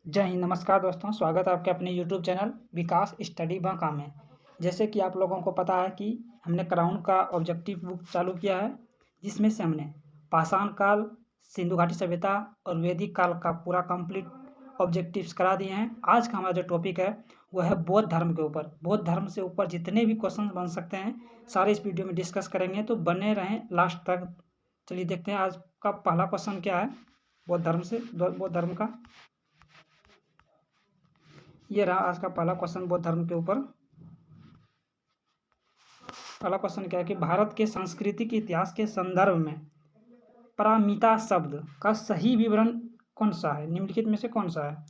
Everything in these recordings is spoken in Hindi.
जय हिंद। नमस्कार दोस्तों, स्वागत है आपके अपने यूट्यूब चैनल विकास स्टडी बांका में। जैसे कि आप लोगों को पता है कि हमने क्राउन का ऑब्जेक्टिव बुक चालू किया है, जिसमें से हमने पाषाण काल, सिंधु घाटी सभ्यता और वैदिक काल का पूरा कंप्लीट ऑब्जेक्टिव्स करा दिए हैं। आज का हमारा जो टॉपिक है वह है बौद्ध धर्म के ऊपर। बौद्ध धर्म से ऊपर जितने भी क्वेश्चन बन सकते हैं सारे इस वीडियो में डिस्कस करेंगे, तो बने रहें लास्ट तक। चलिए देखते हैं आज का पहला क्वेश्चन क्या है बौद्ध धर्म का। ये रहा आज का पहला क्वेश्चन बौद्ध धर्म के ऊपर। पहला क्वेश्चन क्या है कि भारत के सांस्कृतिक इतिहास के संदर्भ में पारमिता शब्द का सही विवरण कौन सा है? निम्नलिखित में से कौन सा है?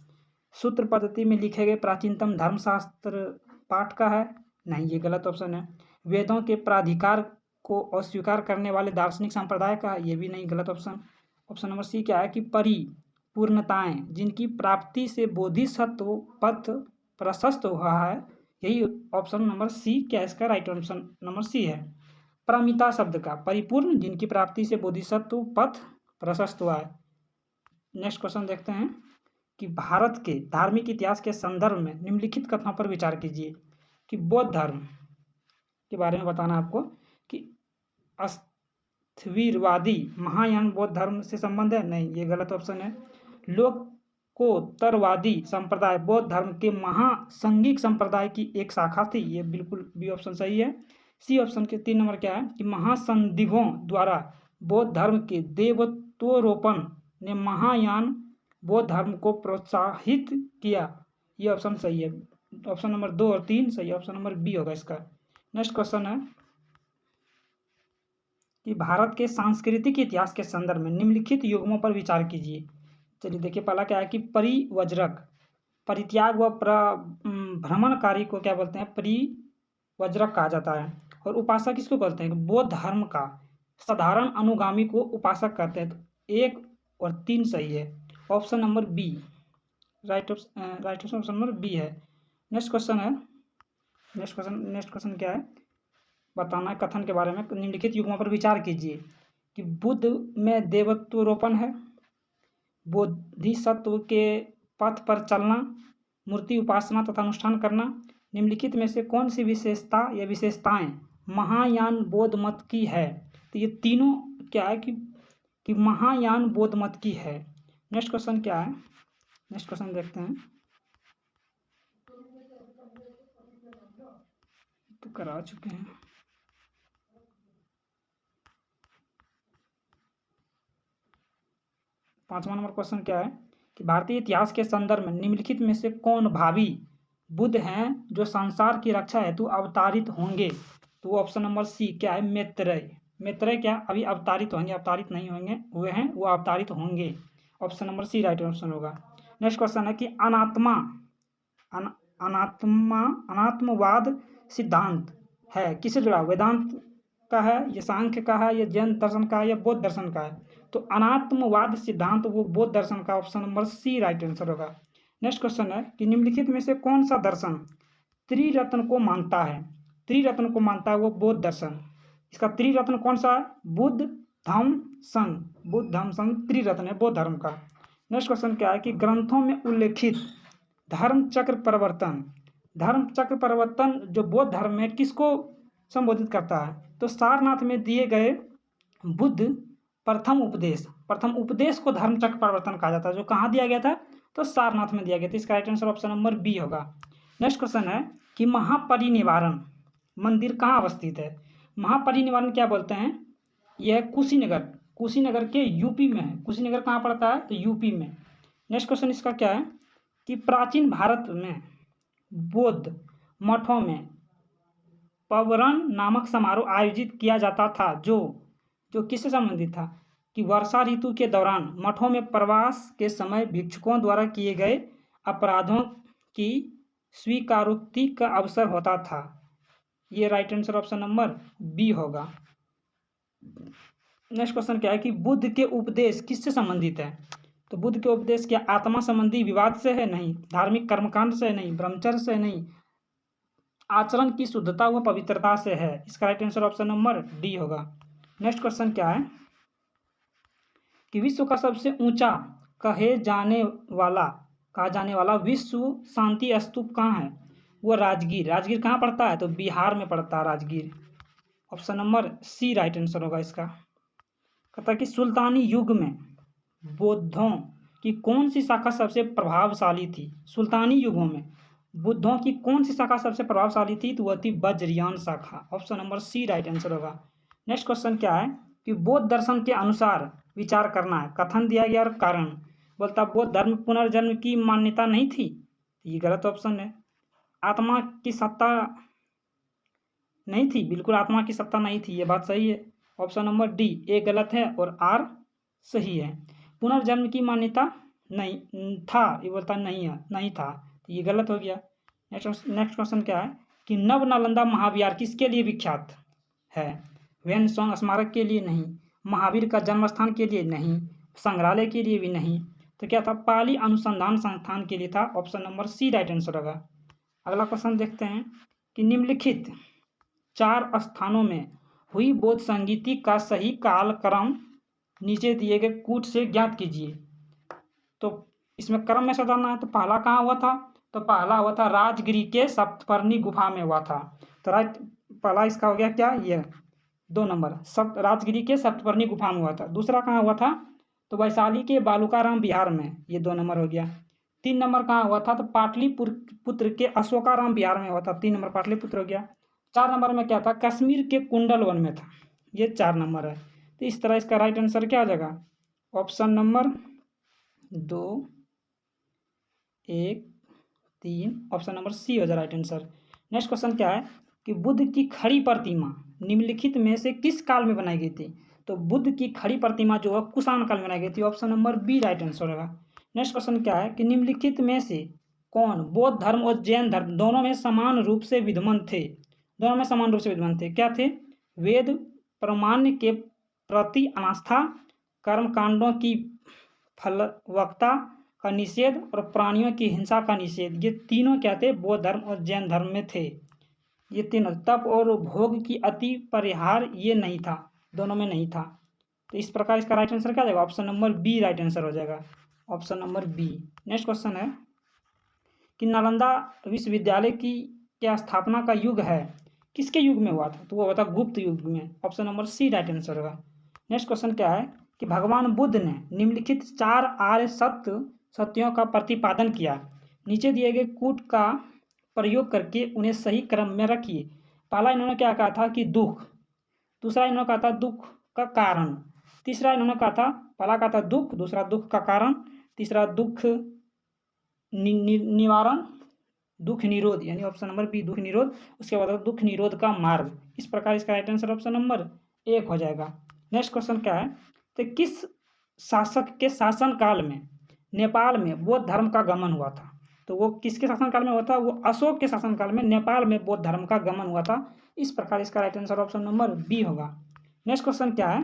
सूत्र पद्धति में लिखे गए प्राचीनतम धर्मशास्त्र पाठ का है? नहीं, ये गलत ऑप्शन है। वेदों के प्राधिकार को अस्वीकार करने वाले दार्शनिक संप्रदाय का है? ये भी नहीं, गलत ऑप्शन। ऑप्शन नंबर सी क्या है कि पूर्णताएं जिनकी प्राप्ति से बोधिसत्व पथ प्रशस्त हुआ है, यही ऑप्शन नंबर सी क्या है इसका राइट ऑप्शन नंबर सी है। पारमिता शब्द का परिपूर्ण जिनकी प्राप्ति से बोधिसत्व पथ प्रशस्त हुआ है। नेक्स्ट क्वेश्चन देखते हैं कि भारत के धार्मिक इतिहास के संदर्भ में निम्नलिखित कथनों पर विचार कीजिए। कि बौद्ध धर्म के बारे में बताना आपको कि अस्थविरवादी महायान बौद्ध धर्म से संबंध है? नहीं, ये गलत ऑप्शन है। लोकोत्तरवादी संप्रदाय बौद्ध धर्म के महासंघिक संप्रदाय की एक शाखा थी? ये बिल्कुल बी ऑप्शन सही है। सी ऑप्शन के 3 नंबर क्या है कि महासंदिग्धों द्वारा बौद्ध धर्म के देवत्वरोपण ने महायान बौद्ध धर्म को प्रोत्साहित किया? ये ऑप्शन सही है। ऑप्शन नंबर 2 और 3 सही, ऑप्शन नंबर बी होगा इसका। नेक्स्ट क्वेश्चन है कि भारत के सांस्कृतिक इतिहास के संदर्भ में निम्नलिखित युग्मों पर विचार कीजिए। चलिए देखिए, पहला क्या है कि परिवज्रक, परित्याग व भ्रमणकारी को क्या बोलते हैं? परिवज्रक कहा जाता है। और उपासक किसको बोलते हैं? बौद्ध धर्म का साधारण अनुगामी को उपासक कहते हैं। तो 1 और 3 सही है, option number B right option number B है। नेक्स्ट क्वेश्चन है, नेक्स्ट क्वेश्चन क्या है बताना है कथन के बारे में। निम्नलिखित युग्मों पर विचार कीजिए कि बुद्ध में देवत्वरोपण है, बोधिसत्व के पथ पर चलना, मूर्ति उपासना तथा अनुष्ठान करना। निम्नलिखित में से कौन सी विशेषता या विशेषताएं महायान बौद्ध मत की है? तो ये तीनों क्या है कि महायान बौद्ध मत की है। नेक्स्ट क्वेश्चन क्या है? नेक्स्ट क्वेश्चन देखते हैं, तो करा चुके हैं। 5वां नंबर क्वेश्चन क्या है कि भारतीय इतिहास के संदर्भ में निम्नलिखित में से कौन भावी बुद्ध हैं जो संसार की रक्षा हेतु अवतारित होंगे? तो ऑप्शन नंबर सी क्या है? मैत्रेय क्या अभी अवतारित होंगे? अवतारित नहीं होंगे, हुए हैं, वो अवतारित होंगे। Option number C right option होगा। नेक्स्ट क्वेश्चन है कि अनात्मवाद सिद्धांत है किससे जुड़ा? वेदांत का है, ये सांख्य का है, ये जैन दर्शन का है, या बौद्ध दर्शन का है? तो अनात्मवाद सिद्धांत वो बौद्ध दर्शन का, option number C right answer होगा। नेक्स्ट क्वेश्चन है कि निम्नलिखित में से कौन सा दर्शन त्रिरत्न को मानता है? त्रिरत्न को मानता है वो बौद्ध दर्शन। इसका त्रिरत्न कौन सा है? बुद्ध धम्म संघ त्रिरत्न है बौद्ध धर्म का। नेक्स्ट क्वेश्चन क्या है कि ग्रंथों में उल्लेखित धर्म चक्र परिवर्तन जो बौद्ध धर्म में किसको संबोधित करता है? तो सारनाथ में दिए गए बुद्ध प्रथम उपदेश को धर्म चक्र परिवर्तन कहा जाता है, जो कहाँ दिया गया था? तो सारनाथ में दिया गया था। इसका right answer option number B होगा। नेक्स्ट क्वेश्चन है कि महापरिनिर्वाण मंदिर कहाँ अवस्थित है? महापरिनिर्वाण क्या बोलते हैं? यह कुशीनगर के यूपी में है। कुशीनगर कहाँ पड़ता है? तो यूपी में। नेक्स्ट क्वेश्चन इसका क्या है कि प्राचीन भारत में बौद्ध मठों में पवरण नामक समारोह आयोजित किया जाता था, जो किससे संबंधित था? कि वर्षा ऋतु के दौरान मठों में प्रवास के समय भिक्षुकों द्वारा किए गए अपराधों की स्वीकारोक्ति का अवसर होता था। ये right answer option number B होगा। नेक्स्ट क्वेश्चन क्या है कि बुद्ध के उपदेश किससे संबंधित है? तो बुद्ध के उपदेश क्या आत्मा संबंधी विवाद से है? नहीं। धार्मिक कर्मकांड से नहीं। ब्रह्मचर्य से नहीं। आचरण की शुद्धता व पवित्रता से है। इसका right answer option number D होगा। नेक्स्ट क्वेश्चन क्या है कि विश्व का सबसे ऊंचा कहे जाने वाला कहा जाने वाला विश्व शांति स्तूप कहाँ है? वो राजगीर। राजगीर कहाँ पड़ता है? तो बिहार में पड़ता है Rajgir. Option number C right answer होगा इसका। कहता है कि सुल्तानी युग में बौद्धों की कौन सी शाखा सबसे प्रभावशाली थी? सुल्तानी युगों में बुद्धों की कौन सी शाखा सबसे प्रभावशाली थी? तो वह थी वज्रयान शाखा। Option number C right answer होगा। नेक्स्ट क्वेश्चन क्या है कि बौद्ध दर्शन के अनुसार विचार करना है, कथन दिया गया और कारण। बोलता बौद्ध धर्म पुनर्जन्म की मान्यता नहीं थी, ये गलत ऑप्शन है। आत्मा की सत्ता नहीं थी, बिल्कुल आत्मा की सत्ता नहीं थी, ये बात सही है। ऑप्शन नंबर डी ए गलत है और आर सही है। पुनर्जन्म की मान्यता नहीं था, ये बोलता नहीं है, नहीं था, तो ये गलत हो गया। नेक्स्ट क्वेश्चन क्या है कि नव नालंदा महाविहार किसके लिए विख्यात है? वेनसोंग स्मारक के लिए नहीं, महावीर का जन्म स्थान के लिए नहीं, संग्रहालय के लिए भी नहीं, तो क्या था? पाली अनुसंधान संस्थान के लिए था। Option number C right answer होगा। अगला क्वेश्चन देखते हैं कि निम्नलिखित 4 स्थानों में हुई बौद्ध संगीति का सही कालक्रम नीचे दिए गए कूट से ज्ञात कीजिए। तो इसमें क्रम में सजाना है, तो पहला कहाँ हुआ था? तो पहला हुआ था राजगिरी के सप्तपर्णी गुफा में हुआ था। तो राइट पहला इसका हो गया क्या? ये 2 नंबर राजगिरी के सप्तपर्णी गुफा में हुआ था। दूसरा कहाँ हुआ था? तो वैशाली के बालुकाराम विहार में, ये 2 नंबर हो गया। 3 नंबर कहाँ हुआ था? तो पाटलिपुत्र के अशोकाराम विहार में हुआ था, 3 नंबर पाटलिपुत्र हो गया। 4 नंबर में क्या था? कश्मीर के कुंडल वन में था, ये 4 नंबर है। तो इस तरह इसका राइट आंसर क्या हो जाएगा? Option number 2, 1, 3, option number C हो जाए राइट आंसर। नेक्स्ट क्वेश्चन क्या है कि बुद्ध की खड़ी प्रतिमा निम्नलिखित में से किस काल में बनाई गई थी? तो बुद्ध की खड़ी प्रतिमा जो है कुषाण काल में बनाई गई थी। Option number B right answer होगा। नेक्स्ट क्वेश्चन क्या है कि निम्नलिखित में से कौन बौद्ध धर्म और जैन धर्म दोनों में समान रूप से विद्यमान थे? दोनों में समान रूप से विद्यमान थे, क्या थे? वेद प्रमाण के प्रति अनास्था, कर्मकांडों की फलवक्ता का निषेध और प्राणियों की हिंसा का निषेध, ये तीनों क्या थे? बौद्ध धर्म और जैन धर्म में थे, ये तीनों। तप और भोग की अति परिहार ये नहीं था, दोनों में नहीं था। तो इस प्रकार इसका राइट आंसर क्या जाएगा? Option number B right answer हो जाएगा। Option number B. Next question है कि नालंदा विश्वविद्यालय की क्या स्थापना का युग है, किसके युग में हुआ था? तो वो हुआ था गुप्त युग में। Option number C right answer होगा। नेक्स्ट क्वेश्चन क्या है कि भगवान बुद्ध ने निम्नलिखित 4 आर्य सत्यों का प्रतिपादन किया, नीचे दिए गए कूट का प्रयोग करके उन्हें सही क्रम में रखिए। पहला इन्होंने क्या कहा था कि दुख, दूसरा इन्होंने कहा था दुख का कारण, तीसरा इन्होंने कहा था, पहला कहा था दुख, दूसरा दुख का कारण, तीसरा दुख निवारण, दुख निरोध, यानी ऑप्शन नंबर बी दुख निरोध, उसके बाद दुख निरोध का मार्ग। इस प्रकार इसका राइट आंसर ऑप्शन नंबर 1 हो जाएगा। नेक्स्ट क्वेश्चन क्या है तो किस शासक के शासन काल में नेपाल में बौद्ध धर्म का गमन हुआ था? तो वो किसके शासन काल में हुआ था? वो अशोक के शासन काल में नेपाल में बौद्ध धर्म का गमन हुआ था। इस प्रकार इसका right answer option number B होगा। नेक्स्ट क्वेश्चन क्या है?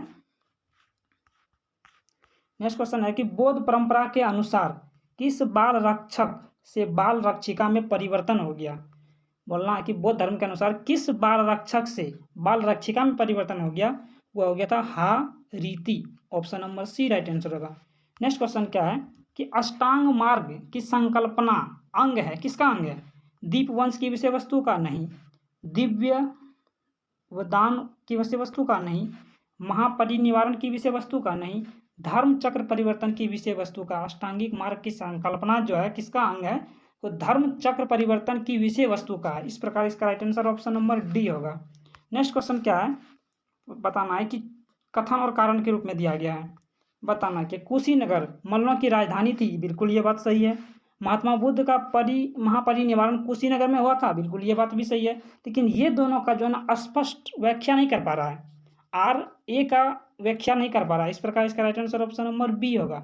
नेक्स्ट क्वेश्चन है कि बौद्ध परंपरा के अनुसार किस बाल रक्षक से बाल रक्षिका में परिवर्तन हो गया? बोलना है कि बौद्ध धर्म के अनुसार किस बाल रक्षक से बाल रक्षिका में परिवर्तन हो गया? वो हो गया था हा रीति। Option number C right answer होगा। नेक्स्ट क्वेश्चन क्या है कि अष्टांग मार्ग की संकल्पना अंग है, किसका अंग है? दीप वंश की विषय वस्तु का नहीं, दिव्य वदान की विषय वस्तु का नहीं, महापरिनिवारण की विषय वस्तु का नहीं, धर्म चक्र परिवर्तन की विषय वस्तु का। अष्टांगिक मार्ग की संकल्पना जो है किसका अंग है? तो धर्म चक्र परिवर्तन की विषय वस्तु का है। इस प्रकार इसका right answer option number D होगा। नेक्स्ट क्वेश्चन क्या है? बताना है कि कथन और कारण के रूप में दिया गया है। बताना कि कुशीनगर मल्लों की राजधानी थी, बिल्कुल ये बात सही है। महात्मा बुद्ध का महापरिनिर्वाण कुशीनगर में हुआ था, बिल्कुल ये बात भी सही है। लेकिन ये दोनों का जो है ना स्पष्ट व्याख्या नहीं कर पा रहा है, आर ए का व्याख्या नहीं कर पा रहा है। इस प्रकार इसका right answer option number B होगा।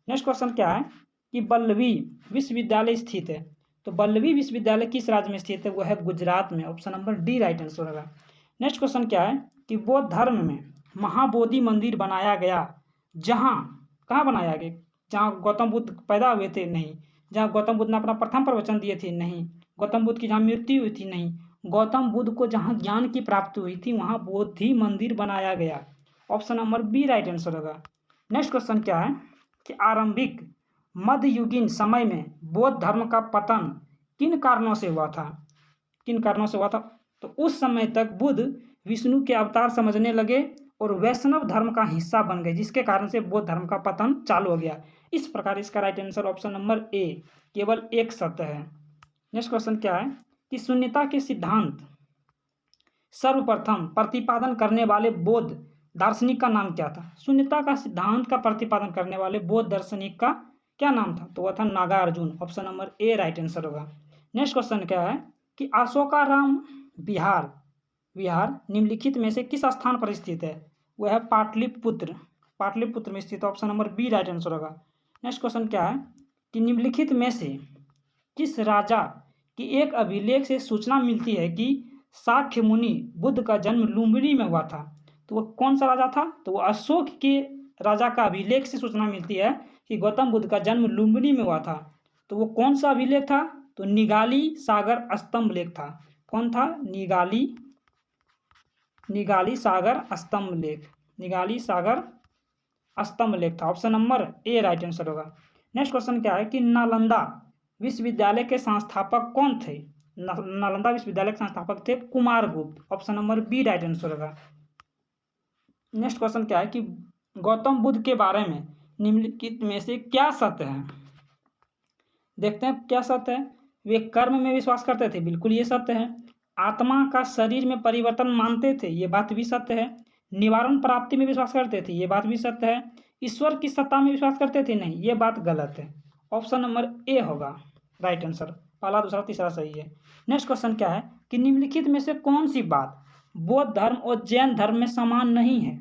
नेक्स्ट क्वेश्चन क्या है कि बल्लवी विश्वविद्यालय स्थित है, तो बल्लवी विश्वविद्यालय किस राज्य में स्थित है? वो है गुजरात में। Option number D right answer होगा। नेक्स्ट क्वेश्चन क्या है कि बौद्ध धर्म में महाबोधि मंदिर बनाया गया, जहाँ कहाँ बनाया गया? जहाँ गौतम बुद्ध पैदा हुए थे? नहीं। जहाँ गौतम बुद्ध ने अपना प्रथम प्रवचन दिए थे? नहीं। गौतम बुद्ध की जहाँ मृत्यु हुई थी? नहीं। गौतम बुद्ध को जहाँ ज्ञान की प्राप्ति हुई थी वहाँ बोधि मंदिर बनाया गया। Option number B right answer होगा। नेक्स्ट क्वेश्चन क्या है कि आरंभिक मध्ययुगीन समय में बौद्ध धर्म का पतन किन कारणों से हुआ था? किन कारणों से हुआ था? तो उस समय तक बुद्ध विष्णु के अवतार समझने लगे और वैष्णव धर्म का हिस्सा बन गए, जिसके कारण से बौद्ध धर्म का पतन चालू हो गया। इस प्रकार इसका राइट आंसर ऑप्शन नंबर ए, केवल एक सत्य है। नेक्स्ट क्वेश्चन क्या है कि शून्यता के सिद्धांत सर्वप्रथम प्रतिपादन करने वाले बौद्ध दार्शनिक का नाम क्या था? शून्यता का सिद्धांत का प्रतिपादन करने वाले बौद्ध दार्शनिक का क्या नाम था? तो वह था Nagarjuna. Option number A right answer होगा। नेक्स्ट क्वेश्चन क्या है कि अशोकाराम विहार निम्नलिखित में से किस स्थान पर स्थित है? वह है पाटलिपुत्र में स्थित। Option number B right answer होगा। नेक्स्ट क्वेश्चन क्या है कि निम्नलिखित में से किस राजा की एक अभिलेख से सूचना मिलती है कि शाक्य मुनि बुद्ध का जन्म लुम्बिनी में हुआ था? तो वह कौन सा राजा था? तो वह अशोक के राजा का अभिलेख से सूचना मिलती है कि गौतम बुद्ध का जन्म लुम्बिनी में हुआ था। तो वो कौन सा अभिलेख था? तो निगाली सागर स्तंभ लेख था। कौन था? निगाली सागर स्तंभ लेख था। Option number A right answer होगा। नेक्स्ट क्वेश्चन क्या है कि नालंदा विश्वविद्यालय के संस्थापक कौन थे? नालंदा विश्वविद्यालय के संस्थापक थे Kumaragupta. Option number B right answer होगा। नेक्स्ट क्वेश्चन क्या है कि गौतम बुद्ध के बारे में निम्नलिखित में से क्या सत्य है? देखते हैं क्या सत्य है। वे कर्म में विश्वास करते थे, बिल्कुल ये सत्य है। आत्मा का शरीर में परिवर्तन मानते थे, ये बात भी सत्य है। निवारण प्राप्ति में विश्वास करते थे, ये बात भी सत्य है। ईश्वर की सत्ता में विश्वास करते थे, नहीं, ये बात गलत है। ऑप्शन नंबर ए होगा राइट आंसर। पहला, दूसरा, तीसरा सही है। नेक्स्ट क्वेश्चन क्या है कि निम्नलिखित में से कौन सी बात बौद्ध धर्म और जैन धर्म में समान नहीं है?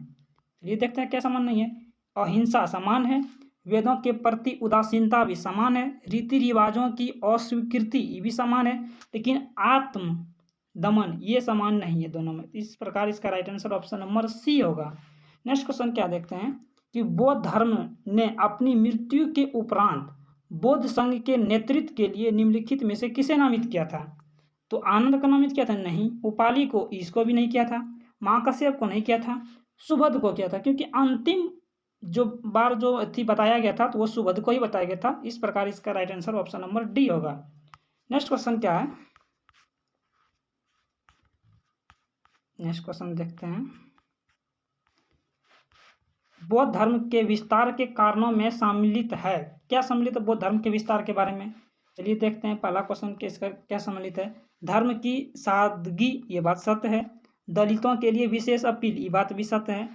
चलिए देखते हैं क्या समान नहीं है। अहिंसा समान है, वेदों के प्रति उदासीनता भी समान है, रीति रिवाजों की अस्वीकृति भी समान है, लेकिन आत्म दमन ये समान नहीं है दोनों में। इस प्रकार इसका right answer option number C होगा। नेक्स्ट क्वेश्चन क्या देखते हैं कि बौद्ध धर्म ने अपनी मृत्यु के उपरांत बौद्ध संघ के नेतृत्व के लिए निम्नलिखित में से किसे नामित किया था? तो आनंद को नामित किया था, नहीं। उपाली को, इसको भी नहीं किया था। महाकश्यप को नहीं किया था। सुबोध को किया था, क्योंकि अंतिम जो बार जो थी बताया गया था तो वो सुबोध को ही बताया गया था। इस प्रकार इसका right answer option number D होगा। नेक्स्ट क्वेश्चन क्या है, नेक्स्ट क्वेश्चन देखते हैं। बौद्ध धर्म के विस्तार के कारणों में सम्मिलित है, क्या सम्मिलित है बौद्ध धर्म के विस्तार के बारे में? चलिए देखते हैं। पहला क्वेश्चन के इसका क्या सम्मिलित है? धर्म की सादगी, ये बात सत्य है। दलितों के लिए विशेष अपील, ये बात भी सत्य है।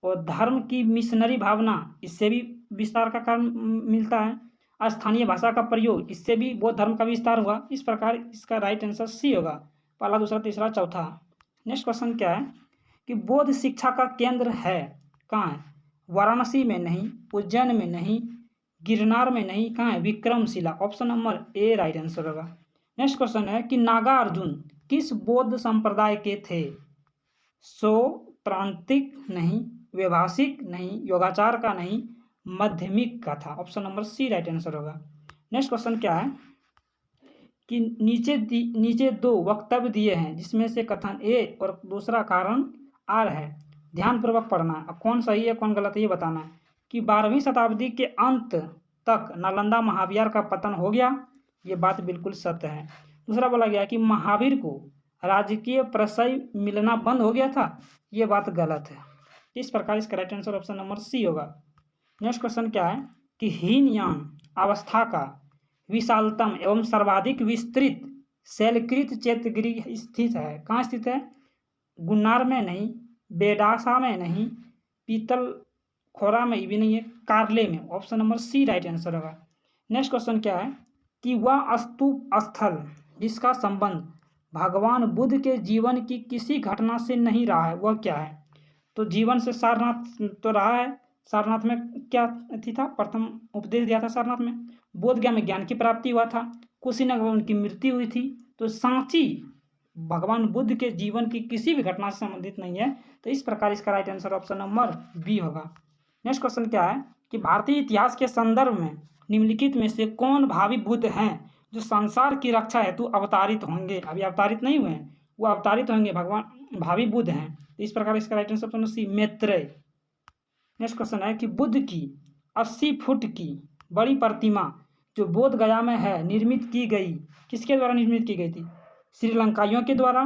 और धर्म की मिशनरी भावना, इससे भी विस्तार का कारण मिलता है। स्थानीय भाषा का प्रयोग, इससे भी बौद्ध धर्म का विस्तार हुआ। इस प्रकार इसका राइट आंसर सी होगा। पहला, दूसरा, तीसरा, चौथा। नेक्स्ट क्वेश्चन क्या है कि बौद्ध शिक्षा का केंद्र है कहाँ है? वाराणसी में नहीं, उज्जैन में नहीं, गिरनार में नहीं, कहाँ है? Vikramshila. Option number A right answer होगा। नेक्स्ट क्वेश्चन है कि नागार्जुन किस बौद्ध संप्रदाय के थे? प्रांतिक नहीं, व्यवहासिक नहीं, योगाचार का नहीं, माध्यमिक का था। Option number C right answer होगा। नेक्स्ट क्वेश्चन क्या है कि नीचे दो वक्तव्य दिए हैं जिसमें से कथन ए और दूसरा कारण आर है। ध्यानपूर्वक पढ़ना, अब कौन सही है कौन गलत है ये बताना है। कि 12वीं शताब्दी के अंत तक नालंदा महाविहार का पतन हो गया, ये बात बिल्कुल सत्य है। दूसरा बोला गया कि महावीर को राजकीय प्रशय मिलना बंद हो गया था, ये बात गलत है। इस प्रकार इसका right answer option number C होगा। नेक्स्ट क्वेश्चन क्या है कि हीनयान अवस्था का विशालतम एवं सर्वाधिक विस्तृत शैलकृत चैत्यगृह स्थित है, कहाँ स्थित है? गुन्नार में नहीं, बेडासा में नहीं, पीतल खोरा में भी नहीं है, कार्ले में। Option number C right answer होगा। नेक्स्ट क्वेश्चन क्या है कि वह स्तूप स्थल जिसका संबंध भगवान बुद्ध के जीवन की किसी घटना से नहीं रहा है, वह क्या है? तो जीवन से सारनाथ तो रहा है। सारनाथ में क्या थी था? प्रथम उपदेश दिया था सारनाथ में। बोध गया में ज्ञान की प्राप्ति हुआ था। कुशीनगर में उनकी मृत्यु हुई थी। तो सांची भगवान बुद्ध के जीवन की किसी भी घटना से संबंधित नहीं है। तो इस प्रकार इसका right answer option number B होगा। नेक्स्ट क्वेश्चन क्या है कि भारतीय इतिहास के संदर्भ में निम्नलिखित में से कौन भावी बुद्ध हैं जो संसार की रक्षा हेतु अवतारित होंगे? अभी अवतारित नहीं हुए हैं, वो अवतारित होंगे, भगवान भावी बुद्ध हैं। तो इस प्रकार इसका right answer option C Maitreya. Next question है कि बुद्ध की 80 फुट की बड़ी प्रतिमा जो बोध गया में है निर्मित की गई, किसके द्वारा निर्मित की गई थी? श्रीलंकाइयों के द्वारा,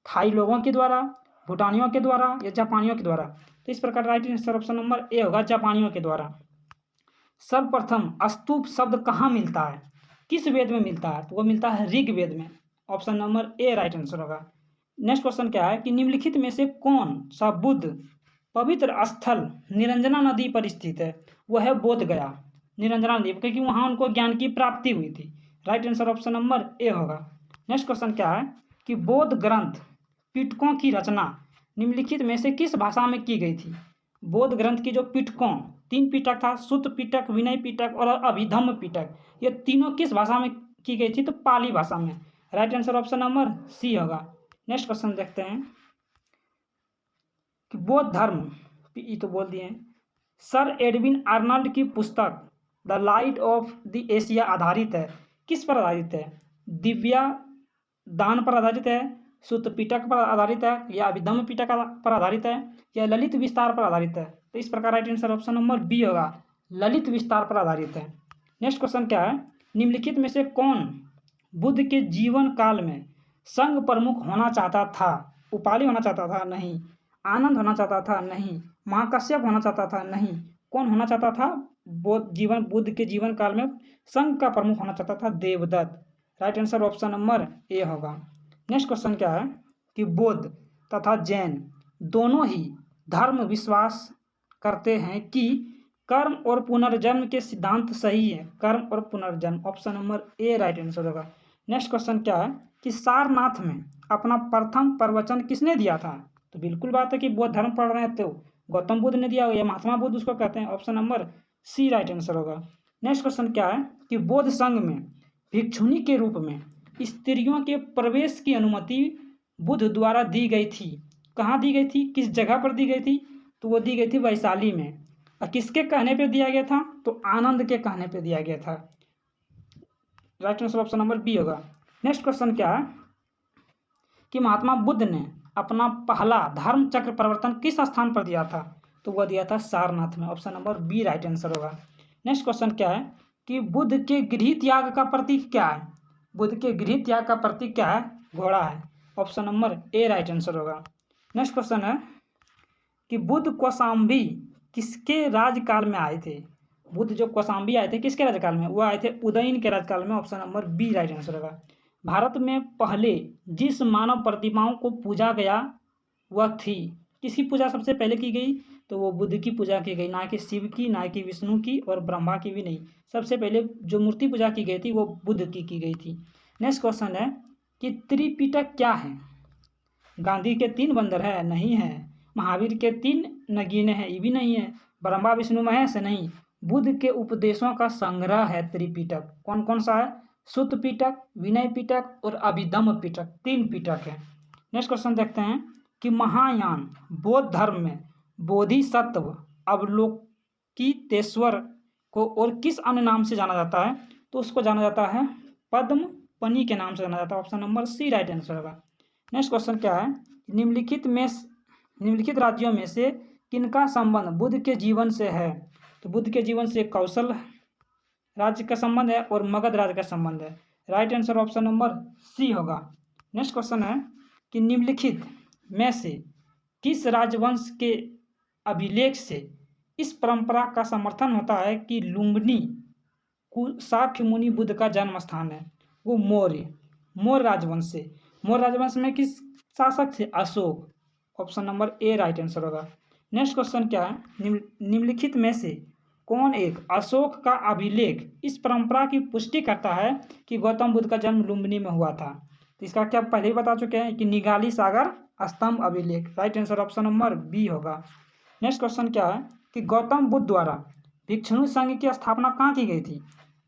थाई लोगों के द्वारा, भूटानियों के द्वारा या जापानियों के द्वारा? तो इस प्रकार right answer option number A होगा, जापानियों के द्वारा। सर्वप्रथम स्तूप शब्द कहाँ मिलता है, किस वेद में मिलता है? तो वो मिलता है ऋग्वेद में। Option number A right answer होगा। नेक्स्ट क्वेश्चन क्या है कि निम्नलिखित में से कौन सा बुद्ध पवित्र स्थल निरंजना नदी पर स्थित है? वह है बोध गया, निरंजना नदी, क्योंकि वहाँ उनको ज्ञान की प्राप्ति हुई थी। Right answer option number A होगा। नेक्स्ट क्वेश्चन क्या है कि बौद्ध ग्रंथ पिटकों की रचना निम्नलिखित में से किस भाषा में की गई थी? बौद्ध ग्रंथ की जो पिटकों, 3 पिटक था, सुत्त पिटक, विनय पिटक और अभिधम्म पिटक, ये तीनों किस भाषा में की गई थी? तो पाली भाषा में। Right answer option number C होगा। नेक्स्ट क्वेश्चन देखते हैं कि बौद्ध धर्म, ये तो बोल दिए हैं, सर एडविन आर्नल्ड की पुस्तक the light of the Asia आधारित है, किस पर आधारित है? दिव्या दान पर आधारित है, सुत्त पिटक पर आधारित है, या अभिधम्म पिटक पर आधारित है, या ललित विस्तार पर आधारित है? तो इस प्रकार right answer option number B होगा, ललित विस्तार पर आधारित है। नेक्स्ट क्वेश्चन क्या है, निम्नलिखित में से कौन बुद्ध के जीवन काल में संघ प्रमुख होना चाहता था? उपाली होना चाहता था? नहीं। आनंद होना चाहता था? नहीं। महाकश्यप होना चाहता था? नहीं। कौन होना चाहता था? बुद्ध के जीवन काल में संघ का प्रमुख होना चाहता था? Devadatta. Right answer option number A होगा। नेक्स्ट क्वेश्चन क्या है कि बौद्ध तथा जैन दोनों ही धर्म विश्वास करते हैं कि कर्म और पुनर्जन्म के सिद्धांत सही है। कर्म और पुनर्जन्म, option number A right answer होगा। नेक्स्ट क्वेश्चन क्या है कि सारनाथ में अपना प्रथम प्रवचन किसने दिया था? तो बिल्कुल बात है कि बौद्ध धर्म पढ़ रहे हैं तो गौतम बुद्ध ने दिया या महात्मा बुद्ध उसको कहते हैं, option number C right answer होगा। नेक्स्ट क्वेश्चन क्या है कि बौद्ध संघ में भिक्षुनी के रूप में स्त्रियों के प्रवेश की अनुमति बुद्ध द्वारा दी गई थी। कहाँ दी गई थी, किस जगह पर दी गई थी? तो वो दी गई थी वैशाली में। और किसके कहने पे दिया गया था? तो आनंद के कहने पे दिया गया था। Right answer option number B होगा। नेक्स्ट क्वेश्चन क्या है कि महात्मा बुद्ध ने अपना पहला धर्म चक्र परिवर्तन किस स्थान पर दिया था? तो वह दिया था सारनाथ में, option number B right answer होगा। नेक्स्ट क्वेश्चन क्या है कि बुद्ध के गृह त्याग का प्रतीक क्या है? बुद्ध के गृह त्याग का प्रतीक क्या है? घोड़ा है, option number A right answer होगा। नेक्स्ट क्वेश्चन है कि बुद्ध कौशाम्बी किसके राजकाल में आए थे? बुद्ध जो कौशाम्बी आए थे किसके राजकाल में? वो आए थे उदयन के राजकाल में, option number B right answer होगा। भारत में पहले जिस मानव प्रतिमाओं को पूजा गया वह थी, किसकी पूजा सबसे पहले की गई? तो वो बुद्ध की पूजा की गई, ना कि शिव की, ना कि विष्णु की और ब्रह्मा की भी नहीं। सबसे पहले जो मूर्ति पूजा की गई थी वो बुद्ध की गई थी। नेक्स्ट क्वेश्चन है कि त्रिपिटक क्या है? गांधी के 3 बंदर है? नहीं है। महावीर के 3 नगीने हैं? ये भी नहीं है। ब्रह्मा विष्णु महेश? नहीं। बुद्ध के उपदेशों का संग्रह है त्रिपिटक। कौन कौन सा है? सुत्त पिटक, विनय पिटक और अभिधम्म पिटक, 3 पिटक है। नेक्स्ट क्वेश्चन देखते हैं कि महायान बौद्ध धर्म में बोधिसत्व अवलोकितेश्वर को और किस अन्य नाम से जाना जाता है? तो उसको जाना जाता है पद्म पनी के नाम से जाना जाता है, option number C right answer होगा। नेक्स्ट क्वेश्चन क्या है, निम्नलिखित राज्यों में से किनका संबंध बुद्ध के जीवन से है? तो बुद्ध के जीवन से कौशल राज्य का संबंध है और मगध राज्य का संबंध है। Right answer option number C होगा। नेक्स्ट क्वेश्चन है कि निम्नलिखित में से किस राजवंश के अभिलेख से इस परंपरा का समर्थन होता है कि लुम्बिनी शाक्य मुनि बुद्ध का जन्म स्थान है? वो मौर्य राजवंश से। मौर्य राजवंश में किस शासक थे? Ashok, option number A right answer होगा। नेक्स्ट क्वेश्चन क्या है, निम्नलिखित में से कौन एक अशोक का अभिलेख इस परंपरा की पुष्टि करता है कि गौतम बुद्ध का जन्म लुम्बिनी में हुआ था? तो इसका क्या पहले ही बता चुके हैं कि निगाली सागर स्तंभ अभिलेख। Right answer option number B होगा। नेक्स्ट क्वेश्चन क्या है कि गौतम बुद्ध द्वारा भिक्षुणी संघ की स्थापना कहाँ की गई थी?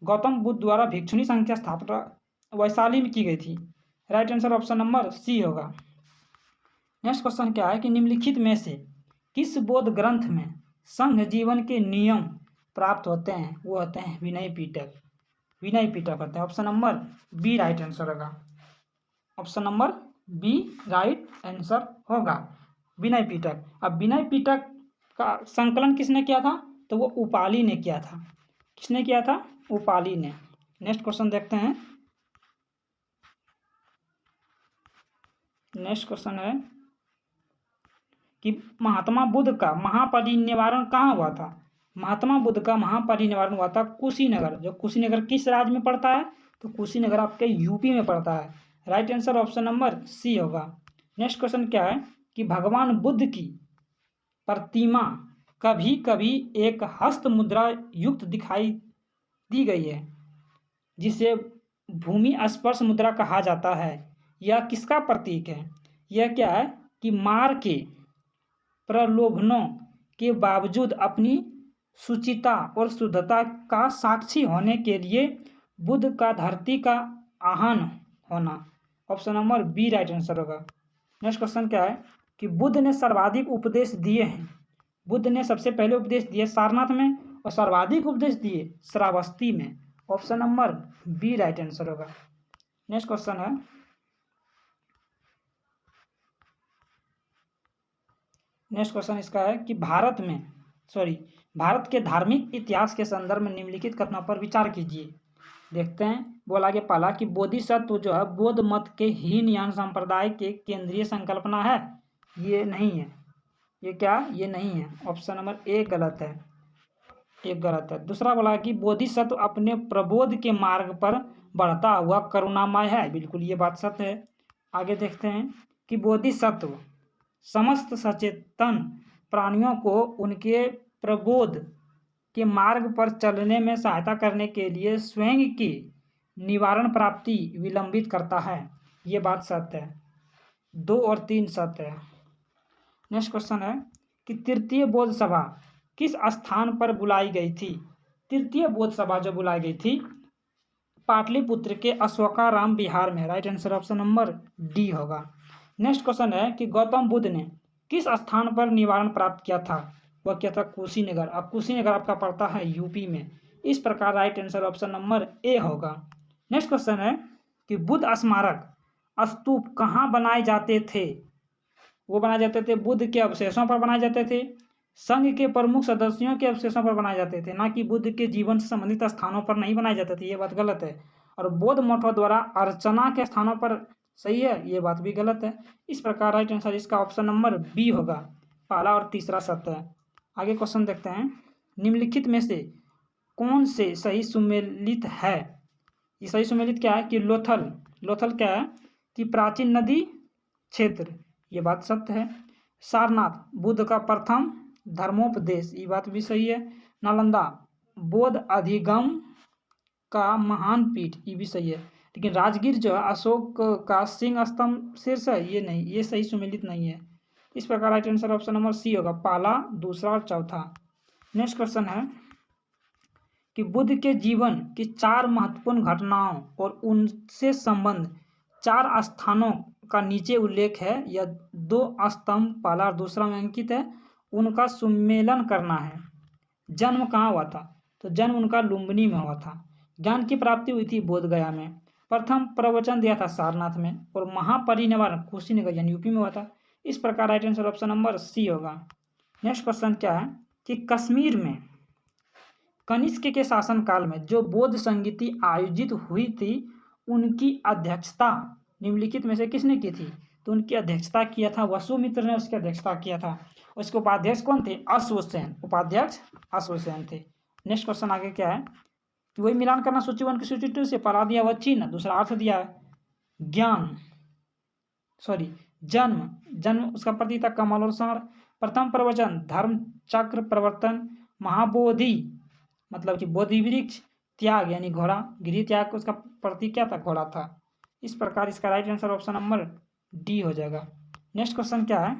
गौतम बुद्ध द्वारा भिक्षुणी संघ की स्थापना वैशाली में की गई थी। Right answer option number C होगा। नेक्स्ट क्वेश्चन क्या है कि निम्नलिखित में से किस बौद्ध ग्रंथ में संघ जीवन के नियम प्राप्त होते हैं? वो होते हैं विनय पिटक। विनय पिटक होते हैं, option number B right answer होगा। Option number B right answer होगा, विनय पिटक। अब विनय पिटक का संकलन किसने किया था? तो वो उपाली ने किया था। किसने किया था? उपाली ने। नेक्स्ट क्वेश्चन देखते हैं। नेक्स्ट क्वेश्चन है कि महात्मा बुद्ध का महापरिनिर्वाण कहाँ हुआ था। महात्मा बुद्ध का महापरिनिर्वाण हुआ था कुशीनगर। जो कुशीनगर किस राज्य में पड़ता है, तो कुशीनगर आपके यूपी में पड़ता है। Right answer option number C होगा। नेक्स्ट क्वेश्चन क्या है कि भगवान बुद्ध की प्रतिमा कभी कभी एक हस्त मुद्रा युक्त दिखाई दी गई है, जिसे भूमि स्पर्श मुद्रा कहा जाता है। यह किसका प्रतीक है। यह क्या है कि मार के प्रलोभनों के बावजूद अपनी शुचिता और शुद्धता का साक्षी होने के लिए बुद्ध का धरती का आह्वान होना। Option number B right answer होगा। नेक्स्ट क्वेश्चन क्या है कि बुद्ध ने सर्वाधिक उपदेश दिए हैं। बुद्ध ने सबसे पहले उपदेश दिए सारनाथ में और सर्वाधिक उपदेश दिए श्रावस्ती में। Option number B right answer होगा। नेक्स्ट क्वेश्चन है नेक्स्ट क्वेश्चन इसका है कि भारत के धार्मिक इतिहास के संदर्भ में निम्नलिखित कथनों पर विचार कीजिए। देखते हैं। बोला गया पहला कि बोधिसत्व जो है बौद्ध मत के हीनयान संप्रदाय के केंद्रीय संकल्पना है। ये नहीं है। ये क्या, ये नहीं है। ऑप्शन नंबर ए गलत है, एक गलत है। दूसरा बोला कि बोधिसत्व अपने प्रबोध के मार्ग पर बढ़ता हुआ करुणामय है। बिल्कुल ये बात सत्य है। आगे देखते हैं कि बोधिसत्व समस्त सचेतन प्राणियों को उनके प्रबोध के मार्ग पर चलने में सहायता करने के लिए स्वयं की निवारण प्राप्ति विलंबित करता है। ये बात सत्य है। 2 और 3 सत्य है। नेक्स्ट क्वेश्चन है कि तृतीय बौद्ध सभा किस स्थान पर बुलाई गई थी। तृतीय बौद्ध सभा जो बुलाई गई थी पाटलिपुत्र के अशोकाराम बिहार में। Right answer option number D होगा। नेक्स्ट क्वेश्चन है कि गौतम बुद्ध ने किस स्थान पर निवारण प्राप्त किया था। वह क्या था, कुशीनगर। अब कुशीनगर आपका पड़ता है यूपी में। इस प्रकार right answer option number A होगा। नेक्स्ट क्वेश्चन है कि बुद्ध स्मारक स्तूप कहाँ बनाए जाते थे। वो बनाए जाते थे बुद्ध के अवशेषों पर बनाए जाते थे, संघ के प्रमुख सदस्यों के अवशेषों पर बनाए जाते थे, ना कि बुद्ध के जीवन से संबंधित स्थानों पर नहीं बनाए जाते थे। ये बात गलत है। और बौद्ध मठों द्वारा अर्चना के स्थानों पर सही है, ये बात भी गलत है। इस प्रकार राइट आंसर इसका ऑप्शन नंबर बी होगा। पहला और तीसरा सत्य है। आगे क्वेश्चन देखते हैं। निम्नलिखित में से कौन से सही सुमेलित है। ये सही सुमेलित क्या है कि लोथल। लोथल क्या है कि प्राचीन नदी क्षेत्र। ये बात सत्य है। सारनाथ बुद्ध का प्रथम धर्मोपदेश। ये बात भी सही है। नालंदा बौद्ध अधिगम का महान पीठ। ये भी सही है। लेकिन राजगीर जो है अशोक का सिंह स्तंभ शीर्ष है। ये नहीं, ये सही सुमेलित नहीं है। इस प्रकार right answer option number C होगा। पहला, दूसरा और चौथा। नेक्स्ट क्वेश्चन है कि बुद्ध के जीवन की 4 महत्वपूर्ण घटनाओं और उनसे संबंध 4 स्थानों का नीचे उल्लेख है। यह 2 स्तंभ पहला और दूसरा में अंकित है। उनका सुमेलन करना है। जन्म कहाँ हुआ था, तो जन्म उनका लुम्बिनी में हुआ था। ज्ञान की प्राप्ति हुई थी बोध गया में। प्रथम प्रवचन दिया था सारनाथ में। और महापरिनिर्वाण कुशीनगर यानी यूपी में हुआ था। इस प्रकार right answer option number C होगा। नेक्स्ट क्वेश्चन क्या है कि कश्मीर में कनिष्क के शासनकाल में जो बौद्ध संगीति आयोजित हुई थी उनकी अध्यक्षता निम्नलिखित में से किसने की थी। तो उनकी अध्यक्षता किया था वसुमित्र ने, उसकी अध्यक्षता किया था। उसके उपाध्यक्ष कौन थे, अश्वसेन। उपाध्यक्ष अश्वसेन थे। नेक्स्ट क्वेश्चन आगे क्या है कि वही मिलान करना सूची 1 की सूची 2 से। पहला दिया हुआ चिन्ह, दूसरा अर्थ दिया है जन्म उसका प्रतीक था कमल और सार। प्रथम प्रवचन धर्म चक्र प्रवर्तन। महाबोधि मतलब कि बोधि वृक्ष। त्याग यानी घोड़ा, गिरी त्याग उसका प्रतीक क्या था, घोड़ा था। इस प्रकार इसका right answer option number D हो जाएगा। नेक्स्ट क्वेश्चन क्या है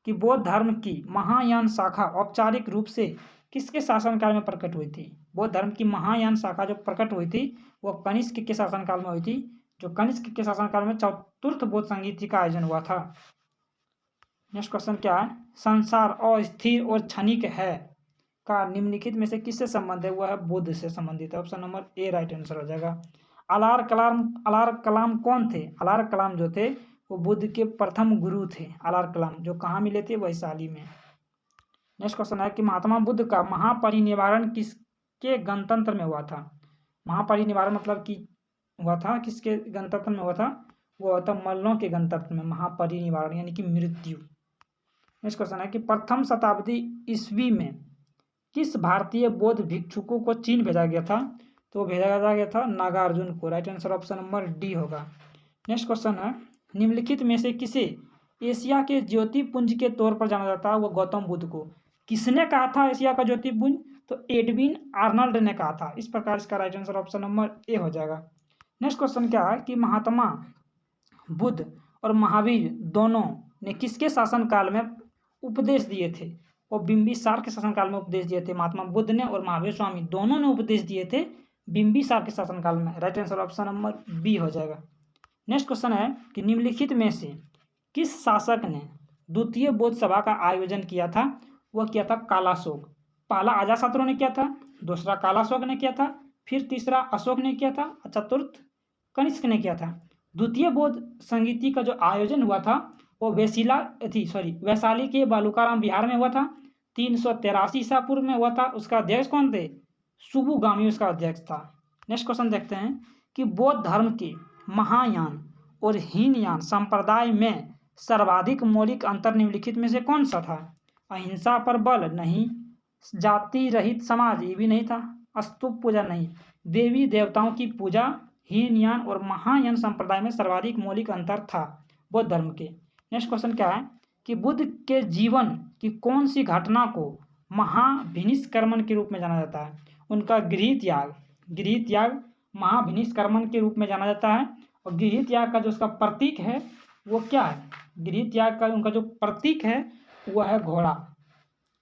कि बौद्ध धर्म की महायान शाखा औपचारिक रूप से किसके शासनकाल में प्रकट हुई थी। बौद्ध धर्म की महायान शाखा जो प्रकट हुई थी वो कनिष्क के शासनकाल में हुई थी। जो कनिष्क के शासनकाल में चतुर्थ बौद्ध संगीति का आयोजन हुआ था। नेक्स्ट क्वेश्चन क्या है, संसार अस्थिर और क्षणिक है का निम्नलिखित में से किससे संबंध है। वह है बुद्ध से संबंधित है। Option number A right answer हो जाएगा। अलार कलाम कौन थे। अलार कलाम जो थे वो बुद्ध के प्रथम गुरु थे। अलार कलाम जो कहाँ मिले थे, वैशाली में। नेक्स्ट क्वेश्चन है कि महात्मा बुद्ध का महापरिनिर्वाण के गणतंत्र में हुआ था। महापरिनिर्वाण मतलब कि हुआ था किसके गणतंत्र में हुआ था? वो हुआ था मल्लों के गणतंत्र में, महापरिनिर्वाण यानी कि मृत्यु। नेक्स्ट क्वेश्चन है कि प्रथम शताब्दी ईस्वी में किस भारतीय बौद्ध भिक्षुकों को चीन भेजा गया था? तो भेजा गया था नागार्जुन को। Right answer option number D होगा। नेक्स्ट क्वेश्चन है निम्नलिखित में से किसे एशिया के ज्योतिपुंज के तौर पर जाना जाता है? वो गौतम बुद्ध को। किसने कहा था एशिया का ज्योतिपुंज? तो एडविन आर्नल्ड ने कहा था। इस प्रकार इसका राइट आंसर ऑप्शन नंबर ए हो जाएगा। नेक्स्ट क्वेश्चन क्या है कि महात्मा बुद्ध और महावीर दोनों ने किसके शासनकाल में उपदेश दिए थे? वो बिंबिसार के शासनकाल में उपदेश दिए थे। महात्मा बुद्ध ने और महावीर स्वामी दोनों ने उपदेश दिए थे बिंबिसार के शासनकाल में। Right answer option number B हो जाएगा। नेक्स्ट क्वेश्चन है कि निम्नलिखित में से किस शासक ने द्वितीय बौद्ध सभा का आयोजन किया था? वह किया था कालाशोक। पहला अजातशत्रु ने किया था, दूसरा कालाशोक ने किया था, फिर तीसरा अशोक ने किया था, चतुर्थ कनिष्क ने किया था। द्वितीय बौद्ध संगीति का जो आयोजन हुआ था वो वैशाली के बालूकाराम बिहार में हुआ था। 383 ईसा पूर्व में हुआ था। उसका अध्यक्ष कौन थे? सुबुगामी उसका अध्यक्ष था। नेक्स्ट क्वेश्चन देखते हैं कि बौद्ध धर्म के महायान और हीनयान संप्रदाय में सर्वाधिक मौलिक अंतर निम्नलिखित में से कौन सा था? अहिंसा पर बल नहीं, जाति रहित समाज ये भी नहीं था, स्तूप पूजा नहीं, देवी देवताओं की पूजा। हीनयान और महायान संप्रदाय में सर्वाधिक मौलिक अंतर था बौद्ध धर्म के। नेक्स्ट क्वेश्चन क्या है कि बुद्ध के जीवन की कौन सी घटना को महाभिनिष्क्रमण के रूप में जाना जाता है? उनका गृह त्याग महाभिनिष्क्रमण के रूप में जाना जाता है। और गृह त्याग का जो उसका प्रतीक है वो क्या है? गृह त्याग का उनका जो प्रतीक है वह है घोड़ा।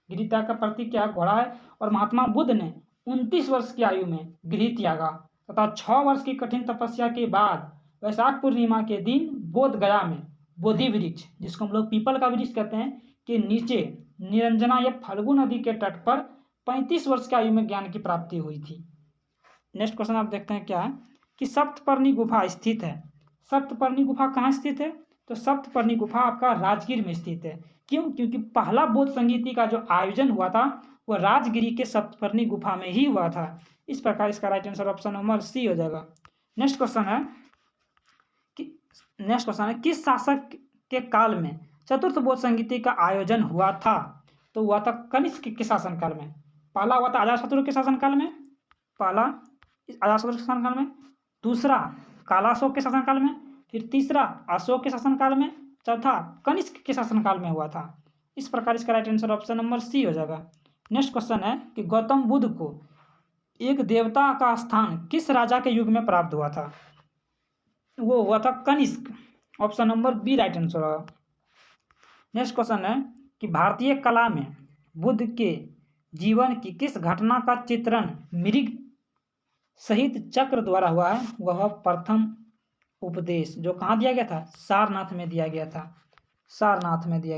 गृह त्याग का प्रतीक क्या है? घोड़ा है। और महात्मा बुद्ध ने 29 वर्ष की आयु में गृह त्यागा तथा 6 वर्ष की कठिन तपस्या के बाद वैशाख पूर्णिमा के दिन बोध गया में बोधि वृक्ष, जिसको हम लोग पीपल का वृक्ष कहते हैं, के नीचे निरंजना या फल्गु नदी के तट पर 35 वर्ष की आयु में ज्ञान की प्राप्ति हुई थी। नेक्स्ट क्वेश्चन आप देखते हैं क्या है कि सप्तपर्णी गुफा स्थित है। सप्तपर्णी गुफा कहाँ स्थित है? तो सप्तपर्णी गुफा आपका राजगीर में स्थित है। क्यों? क्योंकि पहला बौद्ध संगीति का जो आयोजन हुआ था वह राजगिरी के सप्तपर्णी गुफा में ही हुआ था। इस प्रकार इसका right answer option number C हो जाएगा। नेक्स्ट क्वेश्चन है किस शासक के काल में चतुर्थ बौद्ध संगीति का आयोजन हुआ था? तो हुआ था कनिष्क के शासनकाल में। पहला हुआ था अजातशत्रु के शासनकाल में, दूसरा कालाशोक के शासनकाल में, फिर तीसरा अशोक के शासनकाल में, चौथा कनिष्क के शासनकाल में हुआ था। इस प्रकार इसका right answer option number C हो जाएगा। नेक्स्ट क्वेश्चन है कि गौतम बुद्ध को एक देवता का स्थान किस राजा के युग में प्राप्त हुआ था? वो हुआ था Kanishka. Option number B right answer होगा। नेक्स्ट क्वेश्चन है कि भारतीय कला में बुद्ध के जीवन की किस घटना का चित्रण मृग सहित चक्र द्वारा हुआ है? वह प्रथम उपदेश, जो कहाँ दिया गया था? सारनाथ में दिया गया था। सारनाथ में दिया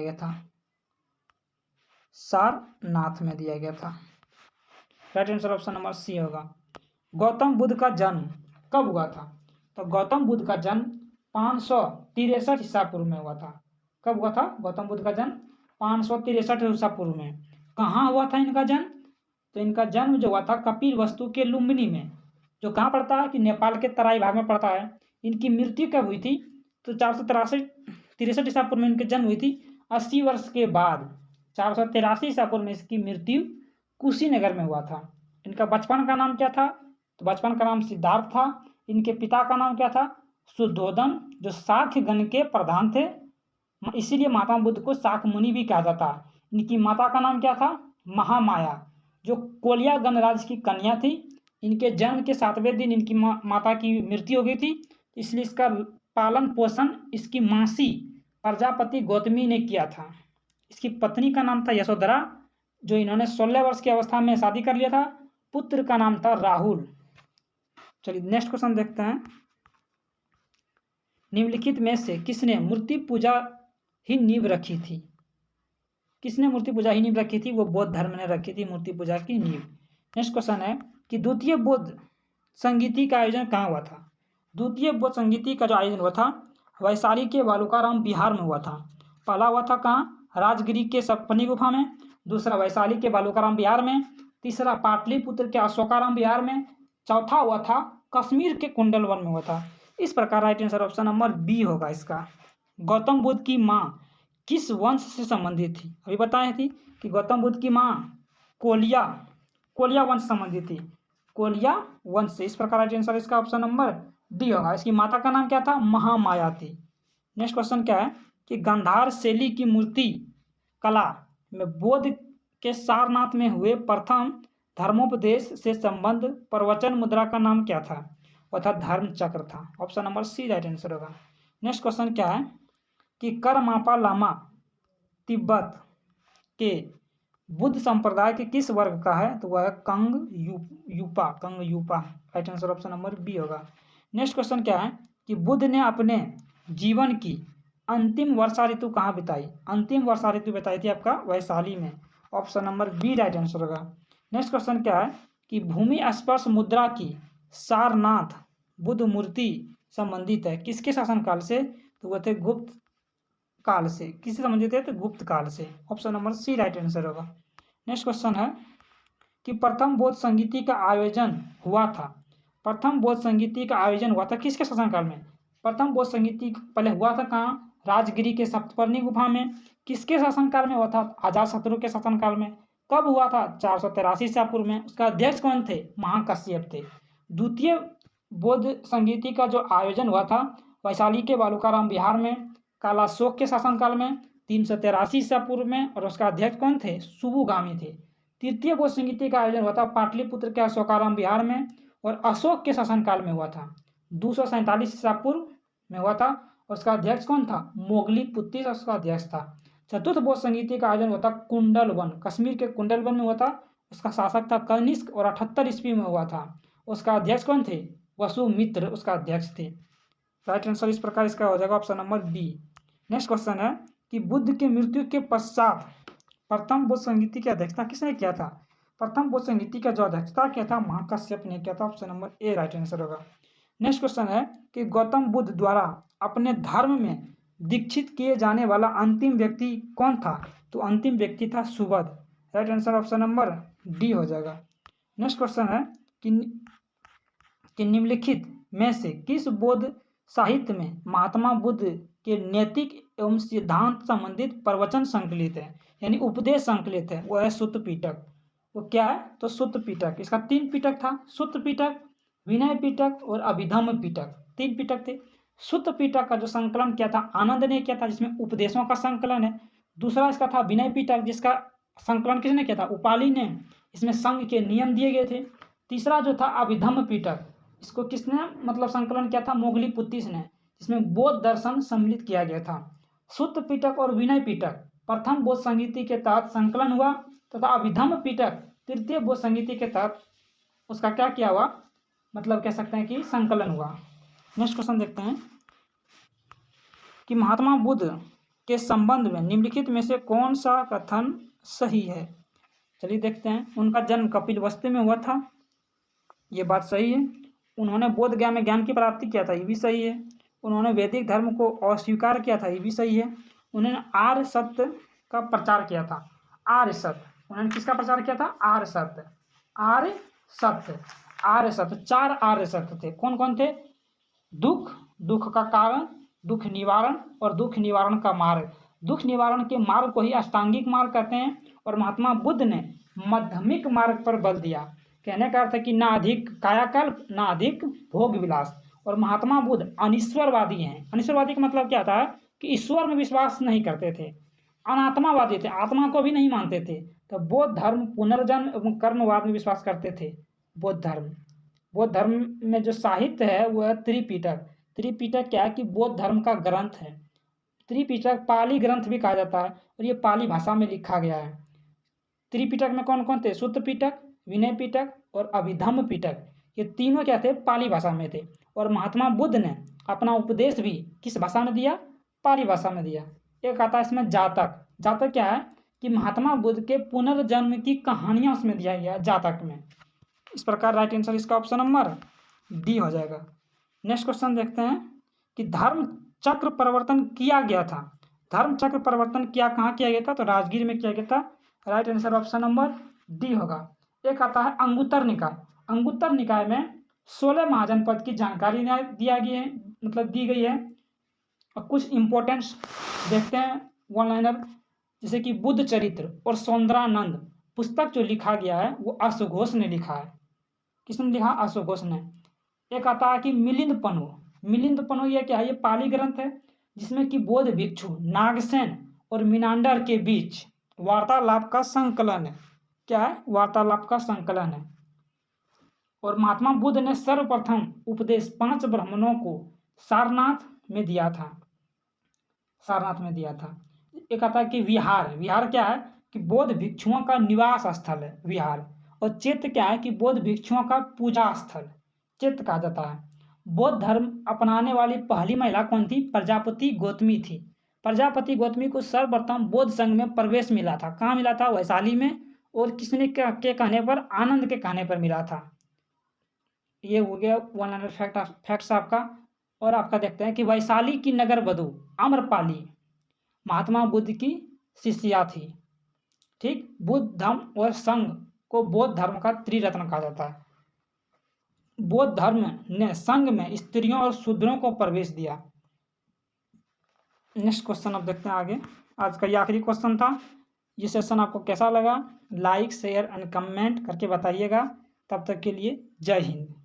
गया था। Right answer option number C होगा। गौतम बुद्ध का जन्म कब हुआ था? तो गौतम बुद्ध का जन्म 563 ईसा पूर्व में हुआ था। कब हुआ था गौतम बुद्ध का जन्म? 563 ईसा पूर्व में। कहाँ हुआ था इनका जन्म? तो इनका जन्म जो हुआ था कपिलवस्तु के लुम्बिनी में, जो कहाँ पड़ता है कि नेपाल के तराई भाग में पड़ता है। इनकी मृत्यु कब हुई थी? तो 463 ईसा पूर्व में इनकी जन्म हुई थी। 80 वर्ष के बाद 483 ईसा पूर्व में इसकी मृत्यु कुशीनगर में हुआ था। इनका बचपन का नाम क्या था? तो बचपन का नाम सिद्धार्थ था। इनके पिता का नाम क्या था? शुद्धोदन, जो शाक्य गण के प्रधान थे, इसीलिए महात्मा बुद्ध को शाक्य मुनि भी कहा जाता है। इनकी माता का नाम क्या था? महामाया, जो कोलिया गणराज की कन्या थी। इनके जन्म के 7वें दिन इनकी माता की मृत्यु हो गई थी, इसलिए इसका पालन पोषण इसकी मासी प्रजापति गौतमी ने किया था। इसकी पत्नी का नाम था यशोधरा, जो इन्होंने 16 वर्ष की अवस्था में शादी कर लिया था। पुत्र का नाम था राहुल। चलिए नेक्स्ट क्वेश्चन देखते हैं। निम्नलिखित में से किसने मूर्ति पूजा ही नींव रखी थी? किसने मूर्ति पूजा ही नींव रखी थी? वो बौद्ध धर्म ने रखी थी मूर्ति पूजा की नींव। नेक्स्ट क्वेश्चन है कि द्वितीय बौद्ध संगीति का आयोजन कहाँ हुआ था? द्वितीय बौद्ध संगीति का जो आयोजन हुआ था वैशाली के बालूकाराम बिहार में हुआ था। पहला हुआ था कहाँ? राजगिरी के सप्तपर्णी गुफा में, दूसरा वैशाली के बालूकाराम बिहार में, तीसरा पाटलिपुत्र के अशोकाराम विहार में, चौथा हुआ था कश्मीर के कुंडल वन में हुआ था। इस प्रकार right answer option number B होगा इसका। गौतम बुद्ध की माँ किस वंश से संबंधित थी? अभी बताए थी कि गौतम बुद्ध की माँ कोलिया वंश संबंधित थी, कोलिया वंश से। इस प्रकार राइट आंसर इसका ऑप्शन नंबर डी होगा। इसकी माता का नाम क्या था? महामाया थी। नेक्स्ट क्वेश्चन क्या है कि गांधार शैली की मूर्ति कला में बोध के सारनाथ में हुए प्रथम धर्मोपदेश से संबंध प्रवचन मुद्रा का नाम क्या था? वह था धर्म चक्र था। Option number C right answer होगा। नेक्स्ट क्वेश्चन क्या है कि करमापा लामा तिब्बत के बुद्ध संप्रदाय के किस वर्ग का है? तो वह है कंग यूपा। Right answer option number B होगा। नेक्स्ट क्वेश्चन क्या है कि बुद्ध ने अपने जीवन की अंतिम वर्षा ऋतु कहाँ बिताई? अंतिम वर्षा ऋतु बिताई थी आपका वैशाली में। Option number B right answer होगा। नेक्स्ट क्वेश्चन क्या है कि भूमि स्पर्श मुद्रा की सारनाथ बुद्ध मूर्ति संबंधित है किसके शासनकाल से? तो वह थे गुप्त काल से। किससे संबंधित है? तो गुप्त काल से। Option number C right answer होगा। नेक्स्ट क्वेश्चन है कि प्रथम बौद्ध संगीति का आयोजन हुआ था। प्रथम बौद्ध संगीति का आयोजन हुआ था किसके शासनकाल में? प्रथम बौद्ध संगीति पहले हुआ था कहाँ? राजगिरी के सप्तपर्णी गुफा में। किसके शासनकाल में हुआ था? अजातशत्रु के शासनकाल में। कब हुआ था? 483 ईसा पूर्व में। उसका अध्यक्ष कौन थे? महाकश्यप थे। द्वितीय बौद्ध संगीति का जो आयोजन हुआ था वैशाली के बालूकाराम विहार में कालाशोक के शासनकाल में 383 ईसा पूर्व में, और उसका अध्यक्ष कौन थे? सुबुगामी थे। तृतीय बौद्ध संगीति का आयोजन हुआ था पाटलिपुत्र के अशोकाराम विहार में और अशोक के शासनकाल में हुआ था। 247 ईसा पूर्व में हुआ था और उसका अध्यक्ष कौन था? मोगली पुत्ती उसका अध्यक्ष था। चतुर्थ बौद्ध संगीति का आयोजन हुआ था कुंडल वन, कश्मीर के कुंडल वन में हुआ था। उसका शासक था कनिष्क और 78 ईस्वी में हुआ था। उसका अध्यक्ष कौन थे? वसुमित्र उसका अध्यक्ष थे। राइट आंसर इस प्रकार इसका हो जाएगा option number B. Next question है कि बुद्ध के मृत्यु के पश्चात प्रथम बौद्ध संगीति की अध्यक्षता किसने किया था? प्रथम बौद्ध संगीति का जो अध्यक्षता किया था महाकश्यप ने किया था। Option number A right answer होगा। नेक्स्ट क्वेश्चन है कि गौतम बुद्ध द्वारा अपने धर्म में दीक्षित किए जाने वाला अंतिम व्यक्ति कौन था? तो अंतिम व्यक्ति था Subodh. Right answer option number D हो जाएगा। नेक्स्ट क्वेश्चन है कि निम्नलिखित में से किस बौद्ध साहित्य में महात्मा बुद्ध के नैतिक एवं सिद्धांत संबंधित प्रवचन संकलित है, यानी उपदेश संकलित है? वो है सुत्त पिटक। वो क्या है? तो सुत्त पिटक। इसका 3 पिटक था, सुत्त पिटक, विनय पिटक और अभिधम्म पिटक। 3 पिटक थे। सुत्त पिटक का जो संकलन किया था आनंद ने किया था, जिसमें उपदेशों का संकलन है। दूसरा इसका था विनय पिटक, जिसका संकलन किसने किया था? उपाली ने। इसमें संघ के नियम दिए गए थे। तीसरा जो था अभिधम्म पिटक, इसको किसने मतलब संकलन किया था? मोगली पुत्तीस ने, जिसमें बौद्ध दर्शन सम्मिलित किया गया था। सुत्त पिटक और विनय पिटक प्रथम बौद्ध संगीति के तहत संकलन हुआ तथा अभिधम्म पिटक तृतीय बौद्ध संगीति के तहत उसका क्या किया हुआ, मतलब कह सकते हैं कि संकलन हुआ। नेक्स्ट क्वेश्चन देखते हैं कि महात्मा बुद्ध के संबंध में निम्नलिखित में से कौन सा कथन सही है? चलिए देखते हैं। उनका जन्म कपिलवस्तु में हुआ था, ये बात सही है। उन्होंने बोध गया में ज्ञान की प्राप्ति किया था, ये भी सही है। उन्होंने वैदिक धर्म को अस्वीकार किया था, ये भी सही है। उन्होंने आर्य सत्य का प्रचार किया था, आर्य सत्य। उन्होंने किसका प्रचार किया था? आर्य सत्य। आर्य सत्य, आर्य सत्य। 4 आर्य सत्य थे। कौन कौन थे? दुख, दुख का कारण, दुख निवारण और दुख निवारण का मार्ग। दुख निवारण के मार्ग को ही अष्टांगिक मार्ग कहते हैं और महात्मा बुद्ध ने माध्यमिक मार्ग पर बल दिया। कहने का अर्थ है कि ना अधिक कायाकल्प ना अधिक भोग विलास। और महात्मा बुद्ध अनिश्वरवादी हैं। अनिश्वरवादी का मतलब क्या था कि ईश्वर में विश्वास नहीं करते थे, अनात्मावादी थे, आत्मा को भी नहीं मानते थे। तो बौद्ध धर्म पुनर्जन्म एवं कर्मवाद में विश्वास करते थे। बौद्ध धर्म में जो साहित्य है वह है त्रिपिटक। त्रिपिटक क्या है कि बौद्ध धर्म का ग्रंथ है। त्रिपिटक पाली ग्रंथ भी कहा जाता है और ये पाली भाषा में लिखा गया है। त्रिपिटक में कौन कौन थे? सुत्त पिटक, विनय पिटक और अभिधम्म पिटक। ये तीनों क्या थे? पाली भाषा में थे। और महात्मा बुद्ध ने अपना उपदेश भी किस भाषा में दिया? पाली भाषा में दिया। एक आता है इसमें जातक। जातक क्या है कि महात्मा बुद्ध के पुनर्जन्म की कहानियां उसमें दिया गया जातक में। इस प्रकार राइट आंसर इसका ऑप्शन नंबर डी हो जाएगा। नेक्स्ट क्वेश्चन देखते हैं कि धर्म चक्र परिवर्तन किया गया था। धर्म चक्र परिवर्तन कहाँ किया गया था? तो राजगीर में किया गया था। Right answer option number D होगा। एक आता है अंगुत्तर निकाय। अंगुत्तर निकाय में 16 महाजनपद की जानकारी दिया गई है, मतलब दी गई है। और कुछ इंपॉर्टेंट्स देखते हैं वन लाइनर, जैसे कि बुद्ध चरित्र और सौंदरानंद पुस्तक जो लिखा गया है वो अश्वघोष ने लिखा है। किसने लिखा? अश्वघोष ने। एक आता है कि मिलिंद पनु। मिलिंद पनु ये क्या है? ये पाली ग्रंथ है जिसमें कि बौद्ध भिक्षु नागसेन और मीनांडर के बीच वार्तालाप का संकलन है। क्या है? वार्तालाप का संकलन है। और महात्मा बुद्ध ने सर्वप्रथम उपदेश 5 ब्राह्मणों को सारनाथ में दिया था। सारनाथ में दिया था। एक आता है कि विहार। विहार क्या है? कि बौद्ध भिक्षुओं का निवास स्थल है विहार। और चैत्य क्या है? कि बौद्ध भिक्षुओं का पूजा स्थल चैत्य कहा जाता है। बौद्ध धर्म अपनाने वाली पहली महिला कौन थी? प्रजापति गौतमी थी। प्रजापति गौतमी को सर्वप्रथम बौद्ध संघ में प्रवेश मिला था। कहाँ मिला था? वैशाली में। और किसने के कहने पर? आनंद के कहने पर मिला था। ये हो गया 100 फैक्ट्स आपका। और आपका देखते हैं कि वैशाली की नगर वधु आम्रपाली महात्मा बुद्ध की शिष्या थी। ठीक। बुद्ध धर्म और संघ को बौद्ध धर्म का त्रिरत्न कहा जाता है। बौद्ध धर्म ने संघ में स्त्रियों और शूद्रों को प्रवेश दिया। नेक्स्ट क्वेश्चन अब देखते हैं आगे। आज का ये आखिरी क्वेश्चन था। ये सेशन आपको कैसा लगा? लाइक शेयर एंड कमेंट करके बताइएगा। तब तक के लिए जय हिंद।